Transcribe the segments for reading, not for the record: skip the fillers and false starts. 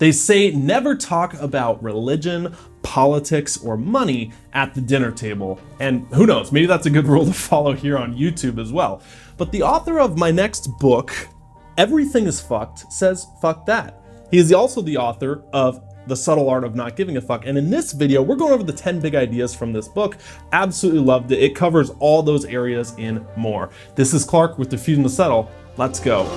They say never talk about religion, politics, or money at the dinner table. And who knows, maybe that's a good rule to follow here on YouTube as well. But the author of my next book, Everything is Fucked, says fuck that. He is also the author of The Subtle Art of Not Giving a Fuck. And in this video, we're going over the 10 big ideas from this book. Absolutely loved it. It covers all those areas and more. This is Clark with Refusing to Settle. Let's go.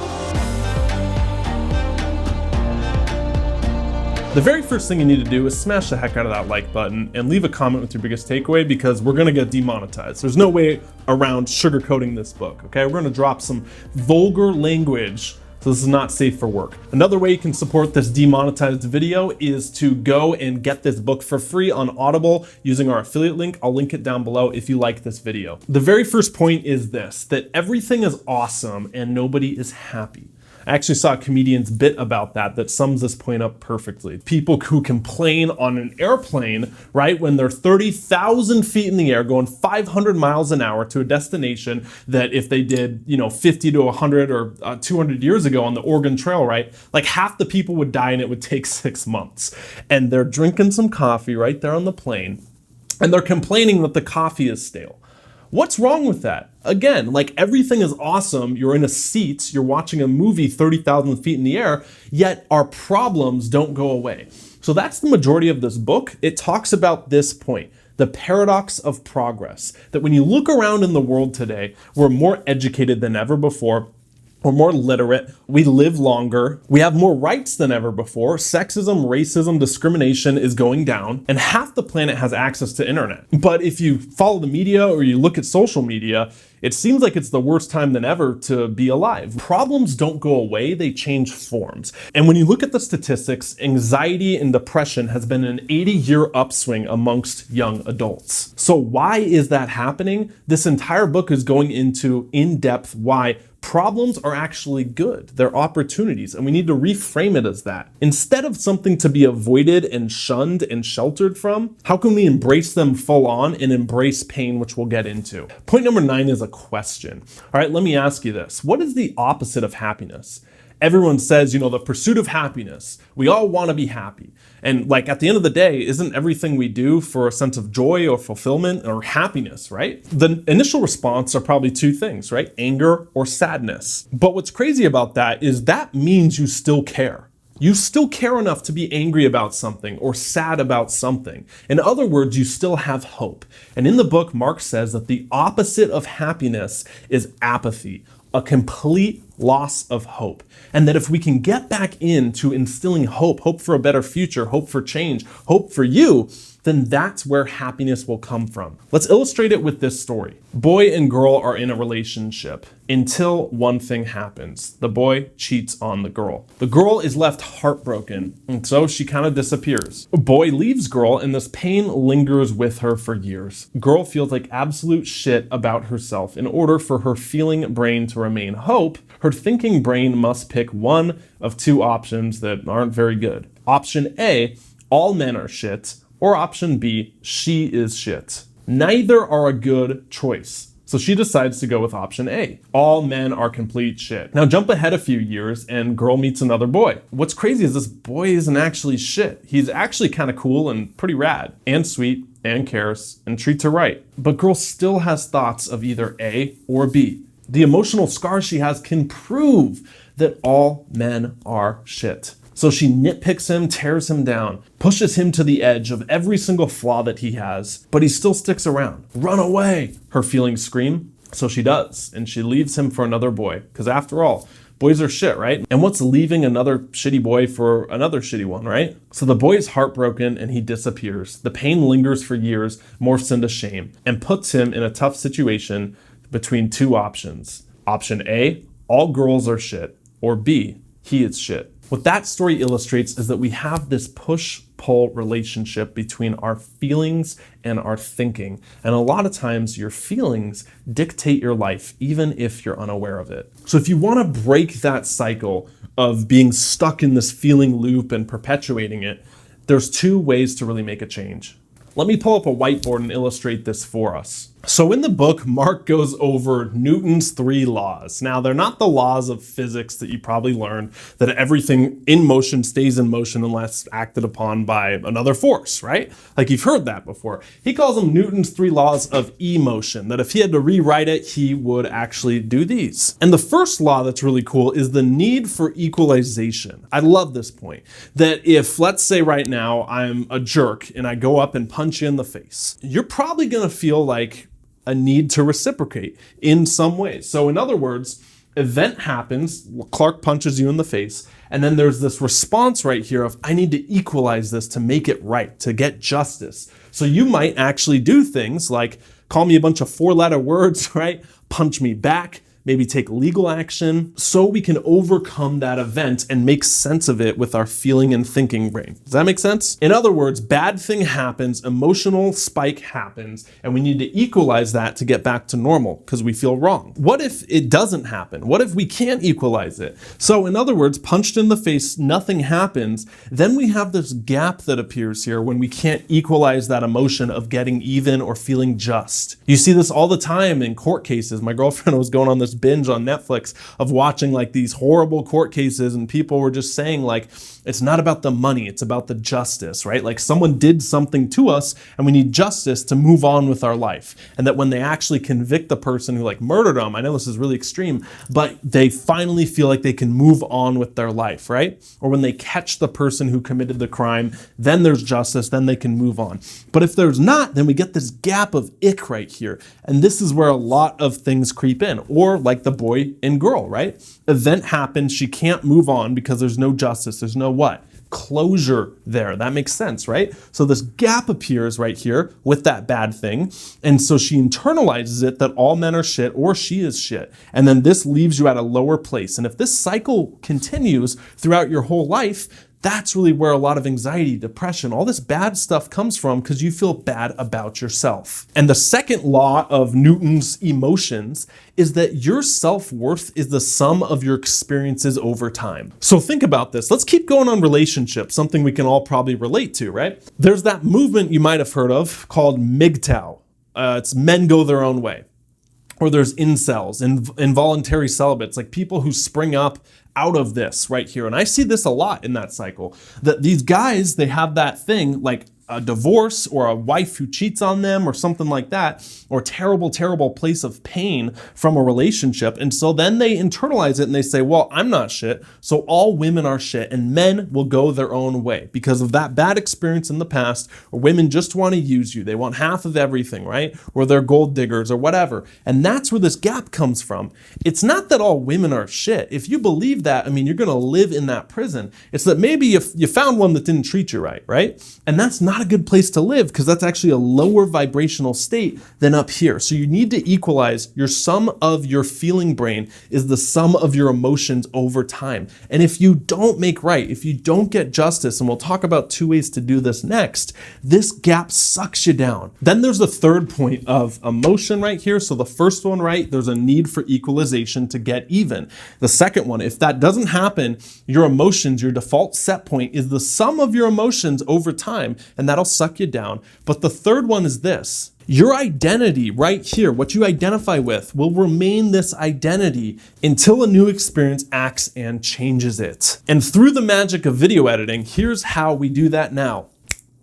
The very first thing you need to do is smash the heck out of that like button and leave a comment with your biggest takeaway, because we're gonna get demonetized. There's no way around sugarcoating this book, okay? We're gonna drop some vulgar language, so this is not safe for work. Another way you can support this demonetized video is to go and get this book for free on Audible using our affiliate link. I'll link it down below if you like this video. The very first point is this, that everything is awesome and nobody is happy. I actually saw a comedian's bit about that sums this point up perfectly. People who complain on an airplane, right, when they're 30,000 feet in the air going 500 miles an hour to a destination that if they did, 50 to 100 or 200 years ago on the Oregon Trail, right, like half the people would die and it would take 6 months. And they're drinking some coffee right there on the plane and they're complaining that the coffee is stale. What's wrong with that? Again, like everything is awesome. You're in a seat, you're watching a movie 30,000 feet in the air, yet our problems don't go away. So that's the majority of this book. It talks about this point, the paradox of progress, that when you look around in the world today, we're more educated than ever before. We're more literate, we live longer, we have more rights than ever before, sexism, racism, discrimination is going down, and half the planet has access to internet. But if you follow the media or you look at social media, it seems like it's the worst time than ever to be alive. Problems don't go away, they change forms. And when you look at the statistics, anxiety and depression has been an 80-year upswing amongst young adults. So why is that happening? This entire book is going into in-depth why problems are actually good. They're opportunities, and we need to reframe it as that. Instead of something to be avoided and shunned and sheltered from, how can we embrace them full on and embrace pain, which we'll get into? Point number 9 is a question. All right, let me ask you this. What is the opposite of happiness? Everyone says, the pursuit of happiness. We all want to be happy. And like at the end of the day, isn't everything we do for a sense of joy or fulfillment or happiness, right? The initial response are probably two things, right? Anger or sadness. But what's crazy about that is that means you still care. You still care enough to be angry about something or sad about something. In other words, you still have hope. And in the book, Mark says that the opposite of happiness is apathy, a complete loss of hope. And that if we can get back into instilling hope for a better future, hope for change, hope for you, then that's where happiness will come from. Let's illustrate it with this story. Boy and girl are in a relationship until one thing happens. The boy cheats on the girl. The girl is left heartbroken, and so she kind of disappears. Boy leaves girl, and this pain lingers with her for years. Girl feels like absolute shit about herself. In order for her feeling brain to remain hope, her thinking brain must pick one of two options that aren't very good. Option A, all men are shit, or option B, she is shit. Neither are a good choice. So she decides to go with option A. All men are complete shit. Now jump ahead a few years and girl meets another boy. What's crazy is this boy isn't actually shit. He's actually kind of cool and pretty rad and sweet and cares and treats her right. But girl still has thoughts of either A or B. The emotional scars she has can prove that all men are shit. So she nitpicks him, tears him down, pushes him to the edge of every single flaw that he has, but he still sticks around. Run away, her feelings scream. So she does, and she leaves him for another boy, because after all, boys are shit, right? And what's leaving another shitty boy for another shitty one, right? So the boy is heartbroken and he disappears. The pain lingers for years, morphs into shame, and puts him in a tough situation between two options. Option A, all girls are shit, or B, he is shit. What that story illustrates is that we have this push-pull relationship between our feelings and our thinking. And a lot of times your feelings dictate your life, even if you're unaware of it. So if you want to break that cycle of being stuck in this feeling loop and perpetuating it, there's two ways to really make a change. Let me pull up a whiteboard and illustrate this for us. So in the book, Mark goes over Newton's 3 laws. Now, they're not the laws of physics that you probably learned, that everything in motion stays in motion unless acted upon by another force, right? Like you've heard that before. He calls them Newton's 3 laws of emotion, that if he had to rewrite it, he would actually do these. And the first law that's really cool is the need for equalization. I love this point, that if, let's say right now, I'm a jerk and I go up and punch you in the face, you're probably gonna feel like a need to reciprocate in some way. So in other words, event happens, Clark punches you in the face, and then there's this response right here of, I need to equalize this to make it right, to get justice. So you might actually do things like call me a bunch of 4-letter words, right? Punch me back, maybe take legal action, so we can overcome that event and make sense of it with our feeling and thinking brain. Does that make sense? In other words, bad thing happens, emotional spike happens, and we need to equalize that to get back to normal because we feel wrong. What if it doesn't happen? What if we can't equalize it? So in other words, punched in the face, nothing happens, then we have this gap that appears here when we can't equalize that emotion of getting even or feeling just. You see this all the time in court cases. My girlfriend was going on this binge on Netflix of watching like these horrible court cases, and people were just saying like, it's not about the money, it's about the justice, right? Like someone did something to us and we need justice to move on with our life. And that when they actually convict the person who like murdered them, I know this is really extreme, but they finally feel like they can move on with their life, right? Or when they catch the person who committed the crime, then there's justice, then they can move on. But if there's not, then we get this gap of ick right here. And this is where a lot of things creep in. Or like the boy and girl, right? Event happens, she can't move on because there's no justice, there's no what? Closure there. That makes sense, right? So this gap appears right here with that bad thing. And so she internalizes it that all men are shit or she is shit. And then this leaves you at a lower place. And if this cycle continues throughout your whole life, that's really where a lot of anxiety, depression, all this bad stuff comes from because you feel bad about yourself. And the second law of Newton's emotions is that your self-worth is the sum of your experiences over time. So think about this. Let's keep going on relationships, something we can all probably relate to, right? There's that movement you might have heard of called MGTOW. It's men go their own way. Or there's incels, involuntary celibates, like people who spring up out of this right here. And I see this a lot in that cycle, that these guys, they have that thing like a divorce or a wife who cheats on them or something like that, or terrible, terrible place of pain from a relationship. And so then they internalize it and they say, well, I'm not shit, so all women are shit and men will go their own way because of that bad experience in the past, or women just want to use you. They want half of everything, right? Or they're gold diggers or whatever. And that's where this gap comes from. It's not that all women are shit. If you believe that, I mean, you're going to live in that prison. It's that maybe if you found one that didn't treat you right? And that's not a good place to live because that's actually a lower vibrational state than up here. So you need to equalize your sum of your feeling brain is the sum of your emotions over time. And if you don't make right, if you don't get justice, and we'll talk about 2 ways to do this next, this gap sucks you down. Then there's the third point of emotion right here. So the first one, right, there's a need for equalization to get even. The second one, if that doesn't happen, your emotions, your default set point is the sum of your emotions over time, and that'll suck you down. But the third one is this. Your identity right here, what you identify with, will remain this identity until a new experience acts and changes it. And through the magic of video editing, here's how we do that now.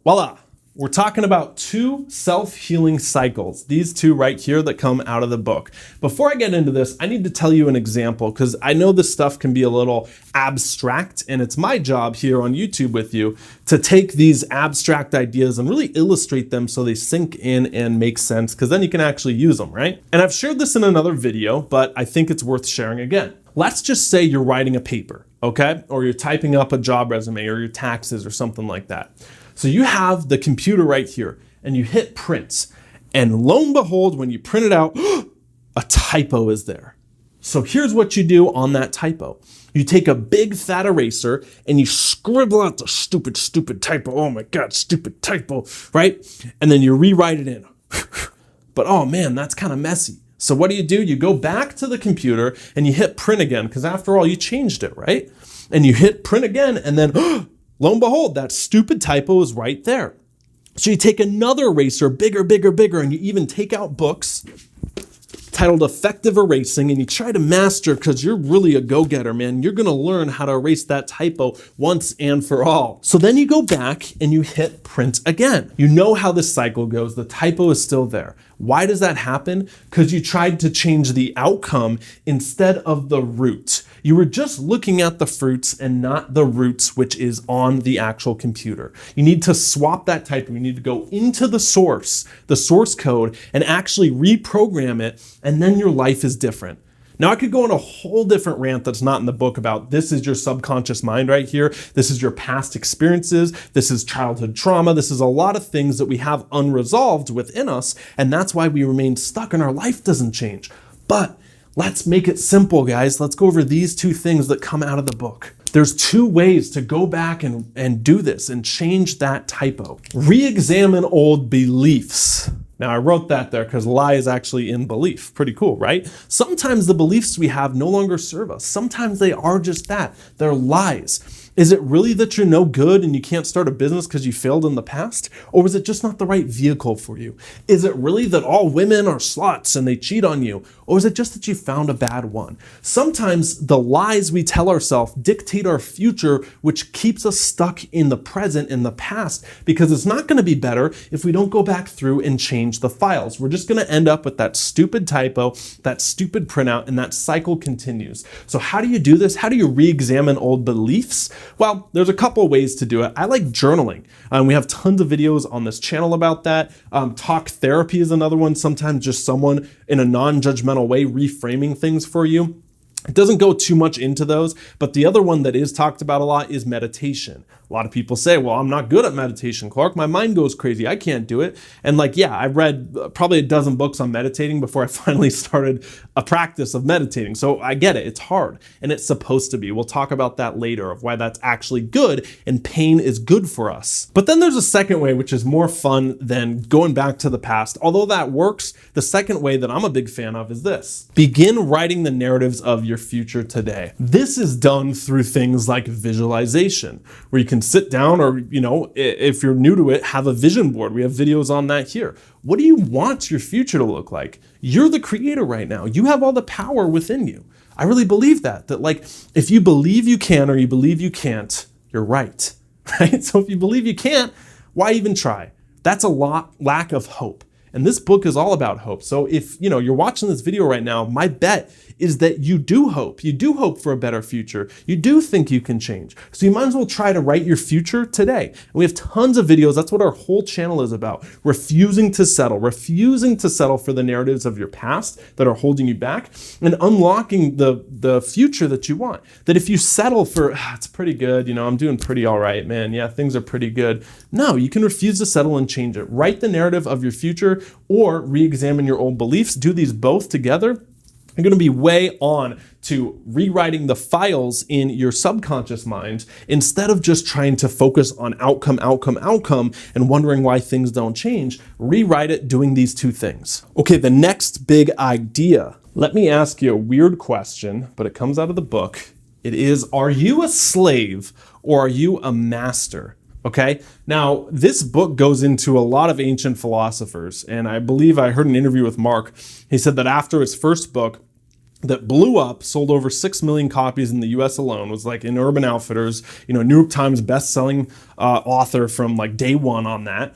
Voila. We're talking about 2 self-healing cycles, these 2 right here that come out of the book. Before I get into this, I need to tell you an example because I know this stuff can be a little abstract, and it's my job here on YouTube with you to take these abstract ideas and really illustrate them so they sink in and make sense, because then you can actually use them, right? And I've shared this in another video, but I think it's worth sharing again. Let's just say you're writing a paper, okay? Or you're typing up a job resume or your taxes or something like that. So you have the computer right here and you hit print, and lo and behold, when you print it out, a typo is there. So here's what you do on that typo. You take a big fat eraser and you scribble out the stupid typo. Oh my God, stupid typo, right? And then you rewrite it in. But oh man, that's kind of messy. So what do? You go back to the computer and you hit print again, because after all, you changed it, right? And you hit print again, and then lo and behold, that stupid typo is right there. So you take another eraser, bigger, bigger, bigger, and you even take out books titled Effective Erasing, and you try to master, because you're really a go-getter, man. You're gonna learn how to erase that typo once and for all. So then you go back and you hit print again. You know how this cycle goes. The typo is still there. Why does that happen? Because you tried to change the outcome instead of the root. You were just looking at the fruits and not the roots, which is on the actual computer. You need to swap that typo. You need to go into the source code, and actually reprogram it, and then your life is different. Now, I could go on a whole different rant that's not in the book about this is your subconscious mind right here. This is your past experiences. This is childhood trauma. This is a lot of things that we have unresolved within us, and that's why we remain stuck and our life doesn't change. But let's make it simple, guys. Let's go over these two things that come out of the book. There's two ways to go back and do this and change that typo. ReExamine Old Beliefs. Now, I wrote that there because lie is actually in belief. Pretty cool, right? Sometimes the beliefs we have no longer serve us. Sometimes they are just that. They're lies. Is it really that you're no good and you can't start a business because you failed in the past? Or is it just not the right vehicle for you? Is it really that all women are sluts and they cheat on you? Or is it just that you found a bad one? Sometimes the lies we tell ourselves dictate our future, which keeps us stuck in the present, in the past, because it's not going to be better if we don't go back through and change the files. We're just going to end up with that stupid typo, that stupid printout, and that cycle continues. So how do you do this? How do you re-examine old beliefs? Well, there's a couple ways to do it. I like journaling. We have tons of videos on this channel about that. Talk therapy is another one. Sometimes just someone in a non-judgmental way reframing things for you. It doesn't go too much into those, but the other one that is talked about a lot is meditation. A lot of people say, well, I'm not good at meditation, Clark. My mind goes crazy. I can't do it. And I read probably a dozen books on meditating before I finally started a practice of meditating. So I get it. It's hard, and it's supposed to be. We'll talk about that later, of why that's actually good, and pain is good for us. But then there's a second way, which is more fun than going back to the past. Although that works, the second way that I'm a big fan of is this. Begin writing the narratives of your future today. This is done through things like visualization, where you can sit down, or, if you're new to it, have a vision board. We have videos on that here. What do you want your future to look like? You're the creator right now. You have all the power within you. I really believe that if you believe you can or you believe you can't, you're right, right? So if you believe you can't, why even try? That's a lack of hope. And this book is all about hope. So if you're watching this video right now, my bet is that you do hope. You do hope for a better future. You do think you can change. So you might as well try to write your future today. And we have tons of videos. That's what our whole channel is about. Refusing to settle for the narratives of your past that are holding you back, and unlocking the future that you want. That if you settle for, it's pretty good, I'm doing pretty all right, man. Yeah, things are pretty good. No, you can refuse to settle and change it. Write the narrative of your future, or re-examine your old beliefs. Do these both together. You're going to be way on to rewriting the files in your subconscious mind, instead of just trying to focus on outcome, and wondering why things don't change. Rewrite it doing these two things. Okay, the next big idea. Let me ask you a weird question, but it comes out of the book. It is, are you a slave or are you a master? Okay, now this book goes into a lot of ancient philosophers, and I believe I heard an interview with Mark. He said that after his first book that blew up, sold over 6 million copies in the US alone, was in Urban Outfitters, New York Times best-selling author from day one on that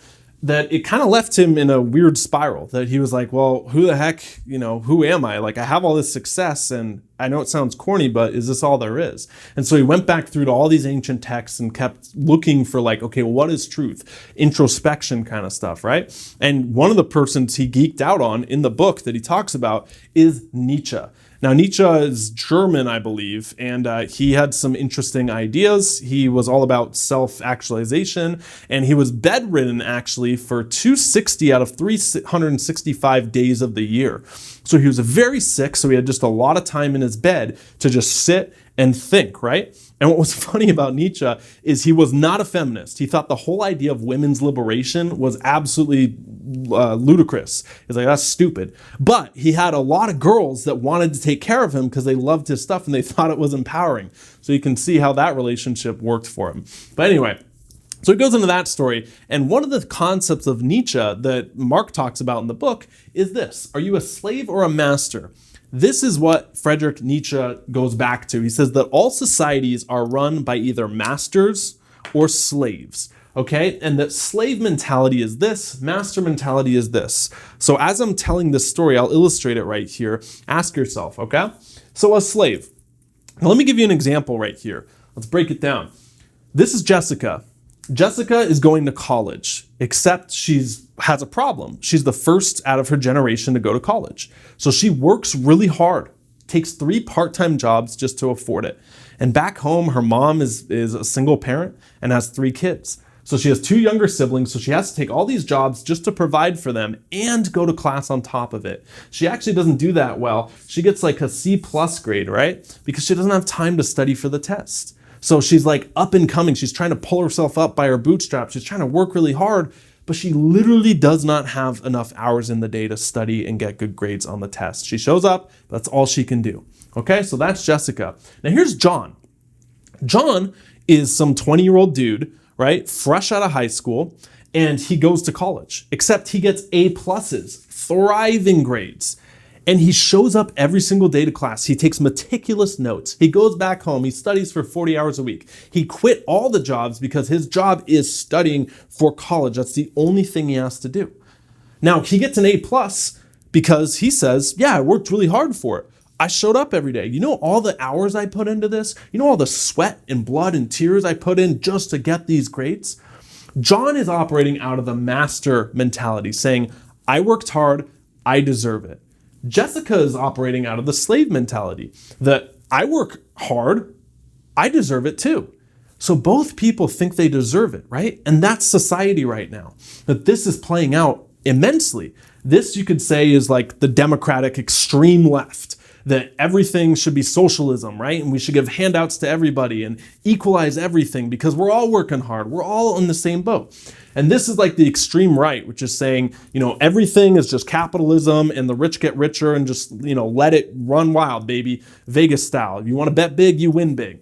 it kind of left him in a weird spiral, that he was like, well, who the heck, who am I? I have all this success, and I know it sounds corny, but is this all there is? And so he went back through to all these ancient texts and kept looking for okay, what is truth? Introspection kind of stuff, right? And one of the persons he geeked out on in the book that he talks about is Nietzsche. Now, Nietzsche is German, I believe, and he had some interesting ideas. He was all about self-actualization, and he was bedridden, actually, for 260 out of 365 days of the year. So he was very sick, so he had just a lot of time in his bed to just sit and think, right? And what was funny about Nietzsche is he was not a feminist. He thought the whole idea of women's liberation was absolutely ludicrous. He's like, that's stupid. But he had a lot of girls that wanted to take care of him because they loved his stuff and they thought it was empowering. So you can see how that relationship worked for him. But anyway, So he goes into that story, and one of the concepts of Nietzsche that Mark talks about in the book is this: are you a slave or a master? This is what Friedrich Nietzsche goes back to. He says that all societies are run by either masters or slaves, okay? And that slave mentality is this, master mentality is this. So as I'm telling this story, I'll illustrate it right here. Ask yourself, okay? So a slave. Now let me give you an example right here. Let's break it down. This is Jessica. Jessica is going to college, except has a problem. She's the first out of her generation to go to college. So she works really hard, takes 3 part-time jobs just to afford it. And back home, her mom is a single parent and has 3 kids. So she has 2 younger siblings, so she has to take all these jobs just to provide for them and go to class on top of it. She actually doesn't do that well. She gets like a C+ grade, right? Because she doesn't have time to study for the test. So she's like up and coming. She's trying to pull herself up by her bootstraps. She's trying to work really hard, but she literally does not have enough hours in the day to study and get good grades on the test. She shows up, that's all she can do. Okay, so that's Jessica. Now here's John. John is some 20-year-old dude, right? Fresh out of high school, and he goes to college, except he gets A+, thriving grades. And he shows up every single day to class. He takes meticulous notes. He goes back home. He studies for 40 hours a week. He quit all the jobs because his job is studying for college. That's the only thing he has to do. Now, he gets an A+ because he says, yeah, I worked really hard for it. I showed up every day. You know all the hours I put into this? You know all the sweat and blood and tears I put in just to get these grades? John is operating out of the master mentality, saying, I worked hard, I deserve it. Jessica is operating out of the slave mentality that I work hard, I deserve it too. So both people think they deserve it, right? And that's society right now, that this is playing out immensely. This, you could say, is like the democratic extreme left, that everything should be socialism, right? And we should give handouts to everybody and equalize everything because we're all working hard. We're all in the same boat. And this is like the extreme right, which is saying, everything is just capitalism and the rich get richer and just, let it run wild, baby. Vegas style. If you want to bet big, you win big.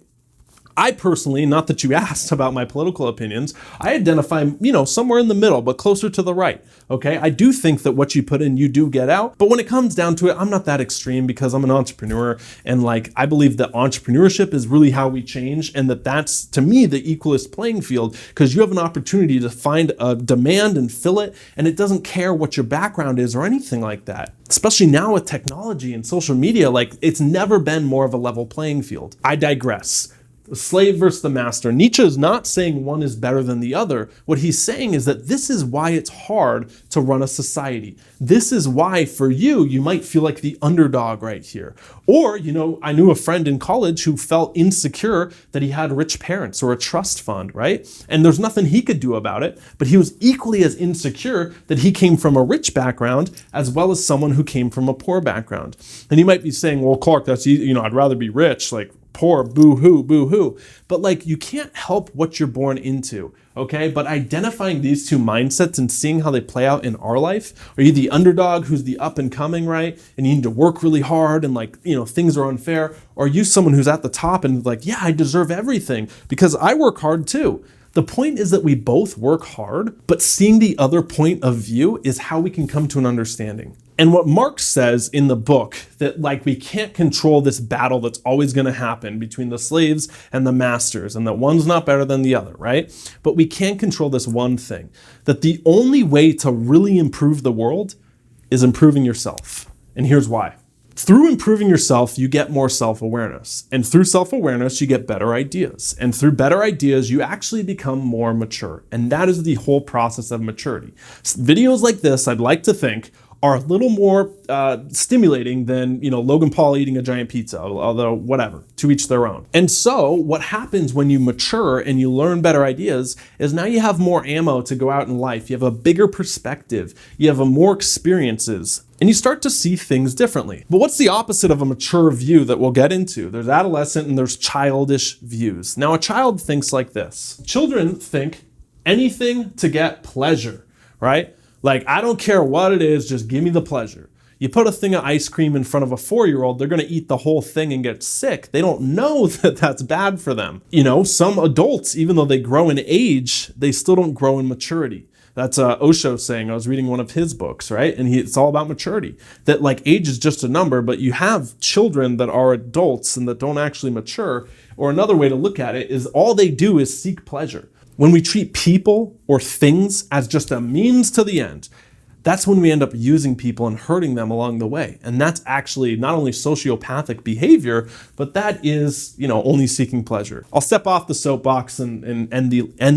I personally, not that you asked about my political opinions, I identify, somewhere in the middle, but closer to the right, okay? I do think that what you put in, you do get out. But when it comes down to it, I'm not that extreme because I'm an entrepreneur. And I believe that entrepreneurship is really how we change. And that's, to me, the equalist playing field, because you have an opportunity to find a demand and fill it. And it doesn't care what your background is or anything like that. Especially now with technology and social media, it's never been more of a level playing field. I digress. The slave versus the master. Nietzsche is not saying one is better than the other. What he's saying is that this is why it's hard to run a society. This is why for you might feel like the underdog right here. Or, I knew a friend in college who felt insecure that he had rich parents or a trust fund, right? And there's nothing he could do about it, but he was equally as insecure that he came from a rich background as well as someone who came from a poor background. And you might be saying, well, Clark, that's easy. I'd rather be rich, poor, boo-hoo, boo-hoo. But you can't help what you're born into, okay? But identifying these two mindsets and seeing how they play out in our life, are you the underdog who's the up and coming, right? And you need to work really hard and things are unfair? Or are you someone who's at the top and yeah, I deserve everything because I work hard too? The point is that we both work hard, but seeing the other point of view is how we can come to an understanding. And what Marx says in the book, that we can't control this battle that's always going to happen between the slaves and the masters, and that one's not better than the other, right? But we can control this one thing, that the only way to really improve the world is improving yourself. And here's why. Through improving yourself, you get more self-awareness. And through self-awareness, you get better ideas. And through better ideas, you actually become more mature. And that is the whole process of maturity. Videos like this, I'd like to think, are a little more stimulating than, Logan Paul eating a giant pizza, although whatever, to each their own. And so what happens when you mature and you learn better ideas is now you have more ammo to go out in life. You have a bigger perspective. You have more experiences. And you start to see things differently. But what's the opposite of a mature view that we'll get into? There's adolescent and there's childish views. Now, a child thinks like this. Children think anything to get pleasure, right? I don't care what it is, just give me the pleasure. You put a thing of ice cream in front of a 4-year-old, they're going to eat the whole thing and get sick. They don't know that that's bad for them. You know, some adults, even though they grow in age, they still don't grow in maturity. That's Osho saying. I was reading one of his books, right? And it's all about maturity. That like age is just a number, but you have children that are adults and that don't actually mature. Or another way to look at it is all they do is seek pleasure. When we treat people or things as just a means to the end, that's when we end up using people and hurting them along the way. And that's actually not only sociopathic behavior, but that is, you know, only seeking pleasure. I'll step off the soapbox and end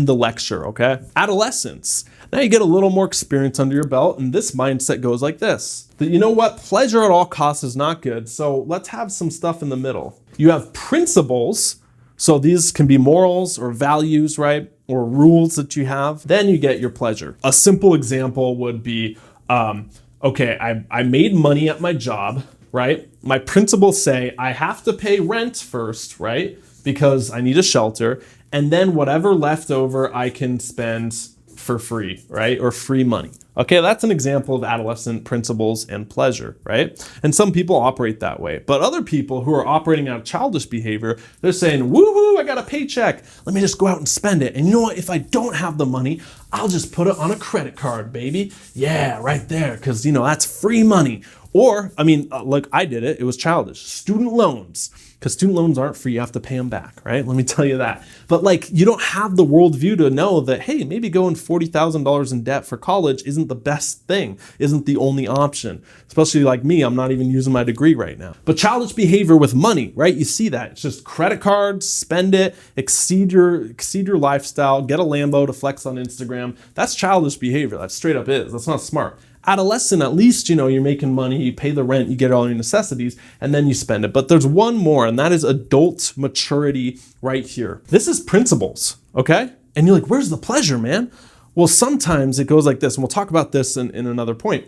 the lecture, okay? Adolescence. Now you get a little more experience under your belt, and this mindset goes like this. That you know what? Pleasure at all costs is not good, so let's have some stuff in the middle. You have principles, so these can be morals or values, right? Or rules that you have, then you get your pleasure. A simple example would be, okay, I made money at my job, right? My principles say I have to pay rent first, right? Because I need a shelter, and then whatever left over I can spend for free, right? Or free money. Okay, that's an example of adolescent principles and pleasure, right? And some people operate that way. But other people who are operating out of childish behavior, they're saying, woohoo, I got a paycheck. Let me just go out and spend it. And you know what? If I don't have the money, I'll just put it on a credit card, baby. Yeah, right there, because, you know, that's free money. Or, I mean, like I did it, it was childish. Student loans. Because student loans aren't free, you have to pay them back, right? Let me tell you that. But like, you don't have the worldview to know that, hey, maybe going $40,000 in debt for college isn't the best thing, isn't the only option. Especially like me, I'm not even using my degree right now. But childish behavior with money, right? You see that. It's just credit cards, spend it, exceed your lifestyle, get a Lambo to flex on Instagram. That's childish behavior. That straight up is. That's not smart. Adolescent, at least, you know, you're making money, you pay the rent, you get all your necessities, and then you spend it. But there's one more, and that is adult maturity right here. This is principles, okay? And you're like, where's the pleasure, man? Well, sometimes it goes like this, and we'll talk about this in another point.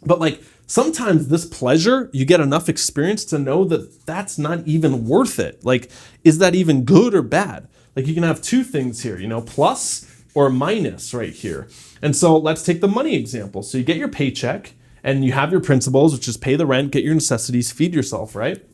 But like, sometimes this pleasure, you get enough experience to know that that's not even worth it. Like, is that even good or bad? Like, you can have two things here, you know, plus or minus right here. And so let's take the money example. So you get your paycheck and you have your principles, which is pay the rent, get your necessities, feed yourself, right?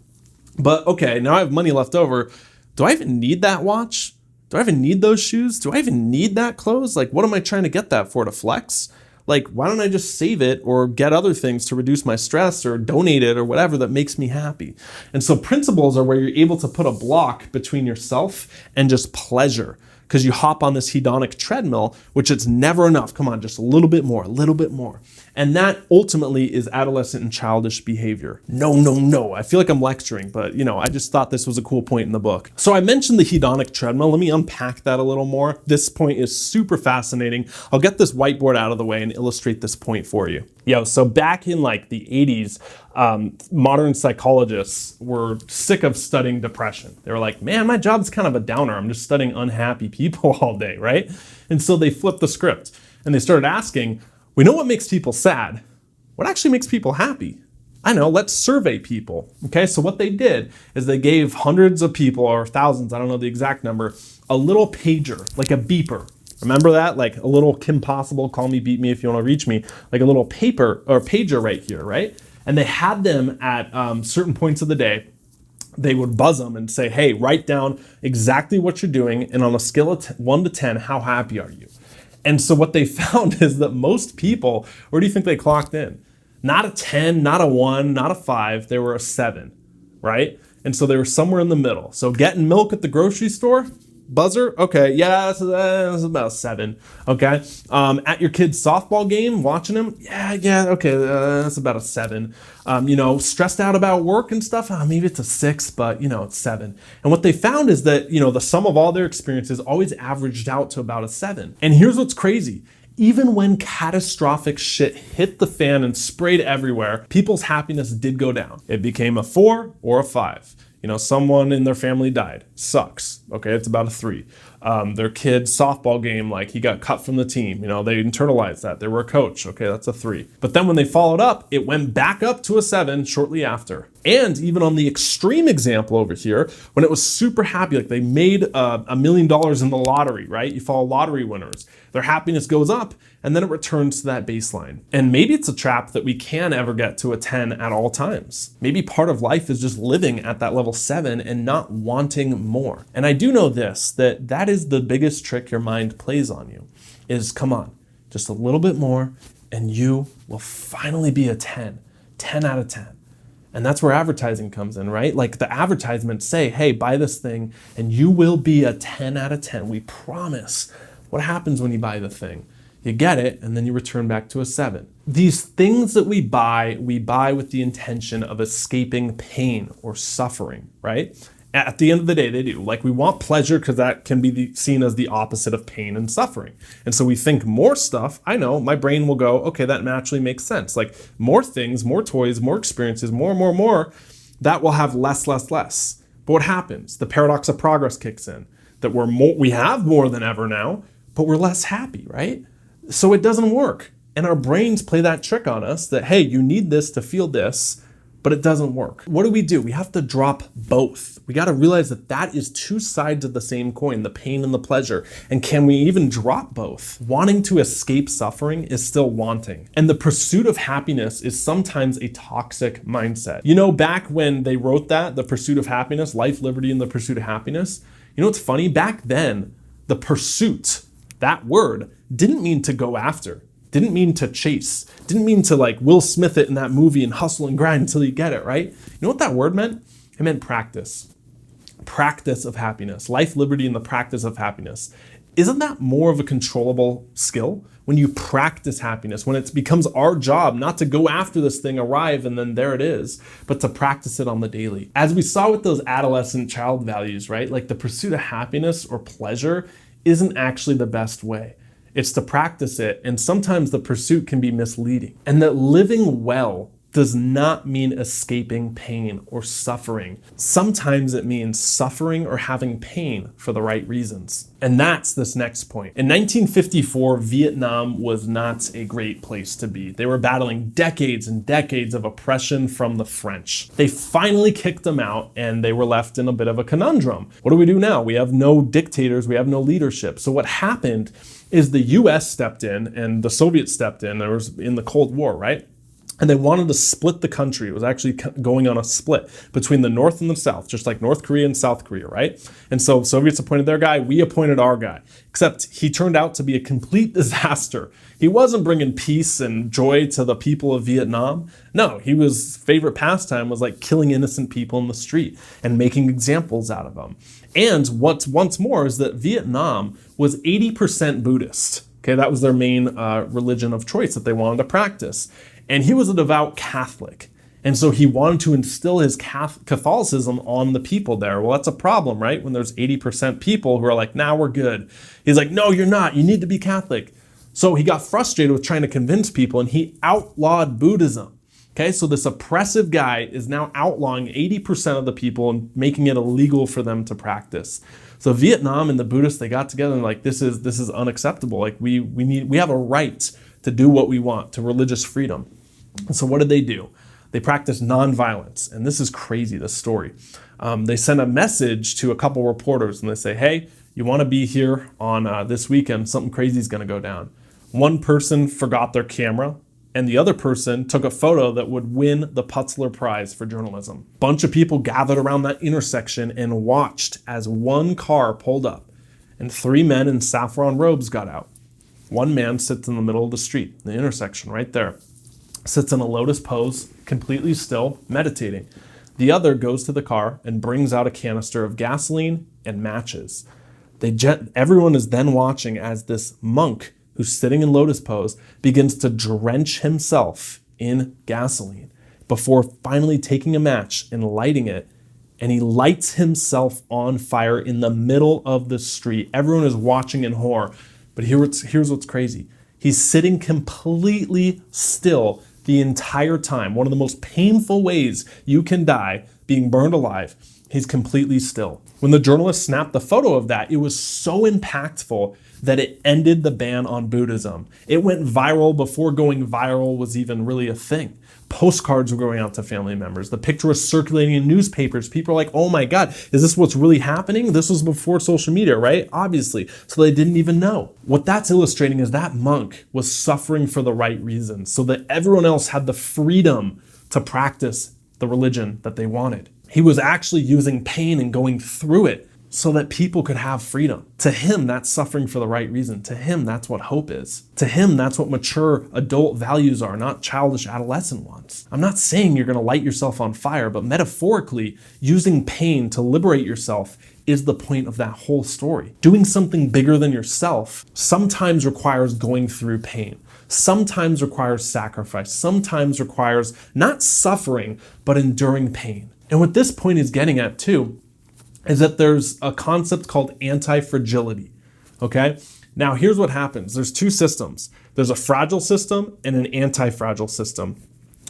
But okay, now I have money left over. Do I even need that watch? Do I even need those shoes? Do I even need that clothes? Like, what am I trying to get that for, to flex? Like, why don't I just save it or get other things to reduce my stress or donate it or whatever that makes me happy? And so principles are where you're able to put a block between yourself and just pleasure. Because you hop on this hedonic treadmill, which it's never enough. Come on, just a little bit more, a little bit more. And that ultimately is adolescent and childish behavior. No. I feel like I'm lecturing, but you know, I just thought this was a cool point in the book. So I mentioned the hedonic treadmill. Let me unpack that a little more. This point is super fascinating. I'll get this whiteboard out of the way and illustrate this point for you. So back in like the 80s, modern psychologists were sick of studying depression. They were like, man, my job's kind of a downer. I'm just studying unhappy people all day, right? And so they flipped the script and they started asking, we know what makes people sad. What actually makes people happy? I know, let's survey people. Okay, so what they did is they gave hundreds of people, or thousands, I don't know the exact number, a little pager, like a beeper. Remember that? Like a little Kim Possible, call me, beat me if you want to reach me, like a little paper or pager right here, right? And they had them at certain points of the day. They would buzz them and say, hey, write down exactly what you're doing, and on a scale of 1 to 10, how happy are you? And so what they found is that most people, where do you think they clocked in? Not a 10, not a 1, not a 5, they were a 7, right? And so they were somewhere in the middle. So getting milk at the grocery store, buzzer, okay, yeah, that's about a 7, okay? At your kid's softball game, watching him, yeah, okay, that's about a 7. Stressed out about work and stuff, maybe it's a 6, but it's 7. And what they found is that, the sum of all their experiences always averaged out to about a 7. And here's what's crazy. Even when catastrophic shit hit the fan and sprayed everywhere, people's happiness did go down. It became a 4 or a 5. Someone in their family died. Sucks. Okay, it's about a 3. their kid's softball game, like he got cut from the team. They internalized that. They were a coach. Okay, that's a 3. But then when they followed up, it went back up to a 7 shortly after. And even on the extreme example over here, when it was super happy, like they made $1 million in the lottery, right? You follow lottery winners. Their happiness goes up and then it returns to that baseline. And maybe it's a trap that we can ever get to a 10 at all times. Maybe part of life is just living at that level 7 and not wanting more. And I do know this, that is the biggest trick your mind plays on you, is come on, just a little bit more and you will finally be a 10 out of 10. And that's where advertising comes in, right? Like the advertisements say, hey, buy this thing and you will be a 10 out of 10. We promise. What happens when you buy the thing? You get it and then you return back to a 7. These things that we buy with the intention of escaping pain or suffering, right? At the end of the day, they do. Like we want pleasure because that can be seen as the opposite of pain and suffering. And so we think more stuff. I know my brain will go, okay, that naturally makes sense. Like more things, more toys, more experiences, more, that will have less. But what happens? The paradox of progress kicks in, that we have more than ever now, but we're less happy, right? So it doesn't work. And our brains play that trick on us that, hey, you need this to feel this, but it doesn't work. What do? We have to drop both. We got to realize that is 2 sides of the same coin, the pain and the pleasure. And can we even drop both? Wanting to escape suffering is still wanting. And the pursuit of happiness is sometimes a toxic mindset. Back when they wrote that, the pursuit of happiness, life, liberty, and the pursuit of happiness, what's funny? Back then, the pursuit, that word, didn't mean to go after. Didn't mean to chase, didn't mean to like Will Smith it in that movie and hustle and grind until you get it, right? You know what that word meant? It meant practice. Practice of happiness, life, liberty, and the practice of happiness. Isn't that more of a controllable skill? When you practice happiness, when it becomes our job not to go after this thing, arrive, and then there it is, but to practice it on the daily. As we saw with those adolescent child values, right? Like the pursuit of happiness or pleasure isn't actually the best way. It's to practice it, and sometimes the pursuit can be misleading. And that living well does not mean escaping pain or suffering. Sometimes it means suffering or having pain for the right reasons. And that's this next point. In 1954, Vietnam was not a great place to be. They were battling decades and decades of oppression from the French. They finally kicked them out and they were left in a bit of a conundrum. What do we do now? We have no dictators, we have no leadership. So what happened is the US stepped in and the Soviets stepped in. There was in the Cold War, right? And they wanted to split the country. It was actually going on a split between the North and the South, just like North Korea and South Korea, right? And so Soviets appointed their guy, we appointed our guy, except he turned out to be a complete disaster. He wasn't bringing peace and joy to the people of Vietnam. No, his favorite pastime was like killing innocent people in the street and making examples out of them. And what's once more is that Vietnam was 80% Buddhist. Okay, that was their main religion of choice that they wanted to practice. And he was a devout Catholic. And so he wanted to instill his Catholicism on the people there. Well, that's a problem, right? When there's 80% people who are like, nah, we're good. He's like, no, you're not. You need to be Catholic. So he got frustrated with trying to convince people and he outlawed Buddhism. Okay, so this oppressive guy is now outlawing 80% of the people and making it illegal for them to practice. So Vietnam and the Buddhists, they got together and like, this is unacceptable. Like we have a right to do what we want, to religious freedom. And so what did they do? They practiced nonviolence. And this is crazy, this story. They sent a message to a couple reporters and they say, hey, you want to be here on this weekend, something crazy is going to go down. One person forgot their camera and the other person took a photo that would win the Putzler Prize for journalism. Bunch of people gathered around that intersection and watched as one car pulled up and 3 men in saffron robes got out. One man sits in the middle of the street, the intersection right there, sits in a lotus pose, completely still, meditating. The other goes to the car and brings out a canister of gasoline and matches. Everyone is then watching as this monk who's sitting in lotus pose begins to drench himself in gasoline before finally taking a match and lighting it. And he lights himself on fire in the middle of the street. Everyone is watching in horror. But here's what's crazy. He's sitting completely still the entire time. One of the most painful ways you can die, being burned alive. He's completely still. When the journalist snapped the photo of that, it was so impactful that it ended the ban on Buddhism. It went viral before going viral was even really a thing. Postcards were going out to family members. The picture was circulating in newspapers. People are like, oh my God, is this what's really happening? This was before social media, right? Obviously. So they didn't even know. What that's illustrating is that monk was suffering for the right reasons so that everyone else had the freedom to practice the religion that they wanted. He was actually using pain and going through it so that people could have freedom. To him, that's suffering for the right reason. To him, that's what hope is. To him, that's what mature adult values are, not childish adolescent ones. I'm not saying you're gonna light yourself on fire, but metaphorically, using pain to liberate yourself is the point of that whole story. Doing something bigger than yourself sometimes requires going through pain. Sometimes requires sacrifice. Sometimes requires not suffering, but enduring pain. And what this point is getting at too, is that there's a concept called antifragility, okay? Now here's what happens. There's two systems. There's a fragile system and an anti-fragile system.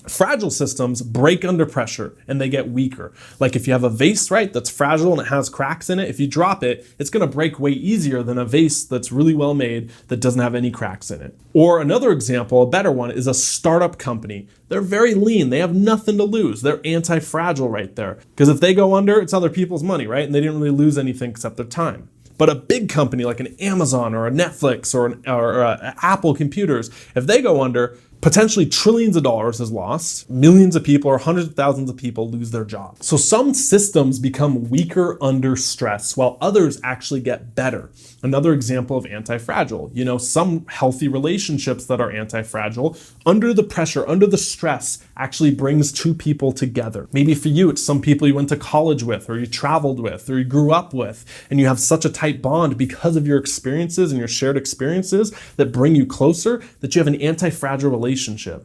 Fragile systems break under pressure and they get weaker. Like if you have a vase, right, that's fragile and it has cracks in it, if you drop it, it's gonna break way easier than a vase that's really well made that doesn't have any cracks in it. Or another example, a better one, is a startup company. They're very lean, they have nothing to lose. They're anti-fragile right there. Because if they go under, it's other people's money, right? And they didn't really lose anything except their time. But a big company like an Amazon or a Netflix or Apple Computers, if they go under, potentially trillions of dollars is lost, millions of people or hundreds of thousands of people lose their jobs. So some systems become weaker under stress while others actually get better. Another example of anti-fragile, some healthy relationships that are anti-fragile, under the pressure, under the stress, actually brings two people together. Maybe for you, it's some people you went to college with or you traveled with or you grew up with, and you have such a tight bond because of your experiences and your shared experiences that bring you closer that you have an anti-fragile relationship.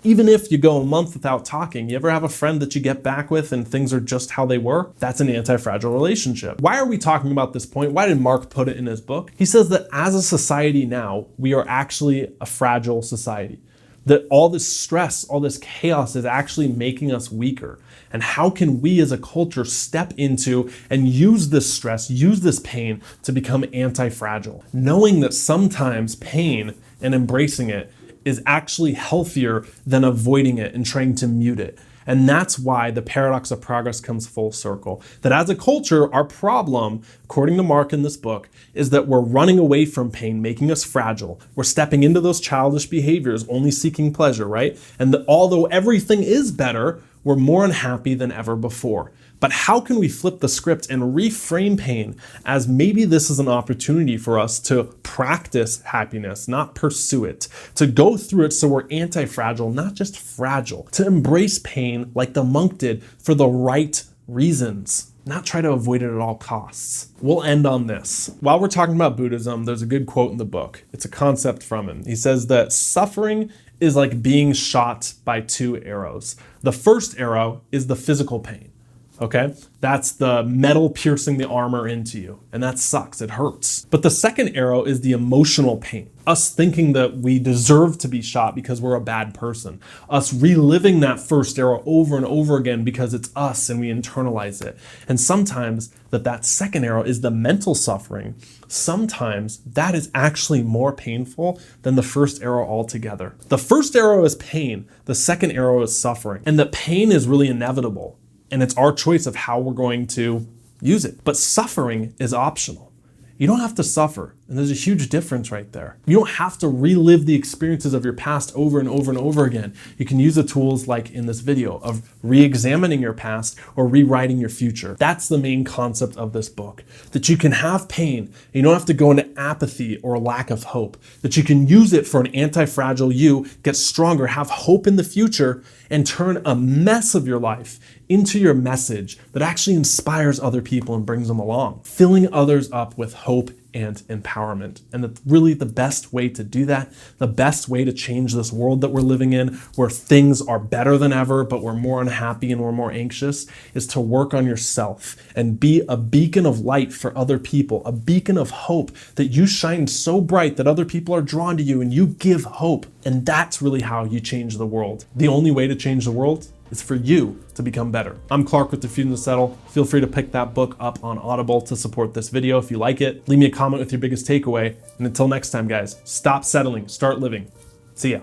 Even if you go a month without talking, you ever have a friend that you get back with and things are just how they were? That's an anti-fragile relationship. Why are we talking about this point? Why did Mark put it in his book? He says that as a society now, we are actually a fragile society. That all this stress, all this chaos is actually making us weaker. And how can we as a culture step into and use this stress, use this pain to become anti-fragile? Knowing that sometimes pain and embracing it is actually healthier than avoiding it and trying to mute it. And that's why the paradox of progress comes full circle. That as a culture, our problem, according to Mark in this book, is that we're running away from pain, making us fragile. We're stepping into those childish behaviors, only seeking pleasure, right? And although everything is better, we're more unhappy than ever before. But how can we flip the script and reframe pain as maybe this is an opportunity for us to practice happiness, not pursue it, to go through it so we're anti-fragile, not just fragile, to embrace pain like the monk did for the right reasons, not try to avoid it at all costs. We'll end on this. While we're talking about Buddhism, there's a good quote in the book. It's a concept from him. He says that suffering is like being shot by two arrows. The first arrow is the physical pain. Okay, that's the metal piercing the armor into you, and that sucks, it hurts. But the second arrow is the emotional pain. Us thinking that we deserve to be shot because we're a bad person. Us reliving that first arrow over and over again because it's us and we internalize it. And sometimes that second arrow is the mental suffering. Sometimes that is actually more painful than the first arrow altogether. The first arrow is pain, the second arrow is suffering. And the pain is really inevitable. And it's our choice of how we're going to use it. But suffering is optional. You don't have to suffer. And there's a huge difference right there. You don't have to relive the experiences of your past over and over and over again. You can use the tools like in this video of re-examining your past or rewriting your future. That's the main concept of this book. That you can have pain. And you don't have to go into apathy or lack of hope. That you can use it for an anti-fragile you, get stronger, have hope in the future, and turn a mess of your life into your message that actually inspires other people and brings them along, filling others up with hope and empowerment. And that's really the best way to do that, the best way to change this world that we're living in, where things are better than ever, but we're more unhappy and we're more anxious, is to work on yourself and be a beacon of light for other people, a beacon of hope that you shine so bright that other people are drawn to you and you give hope. And that's really how you change the world. The only way to change the world is for you to become better. I'm Clark with Refusing to Settle. Feel free to pick that book up on Audible to support this video if you like it. Leave me a comment with your biggest takeaway. And until next time, guys, stop settling, start living. See ya.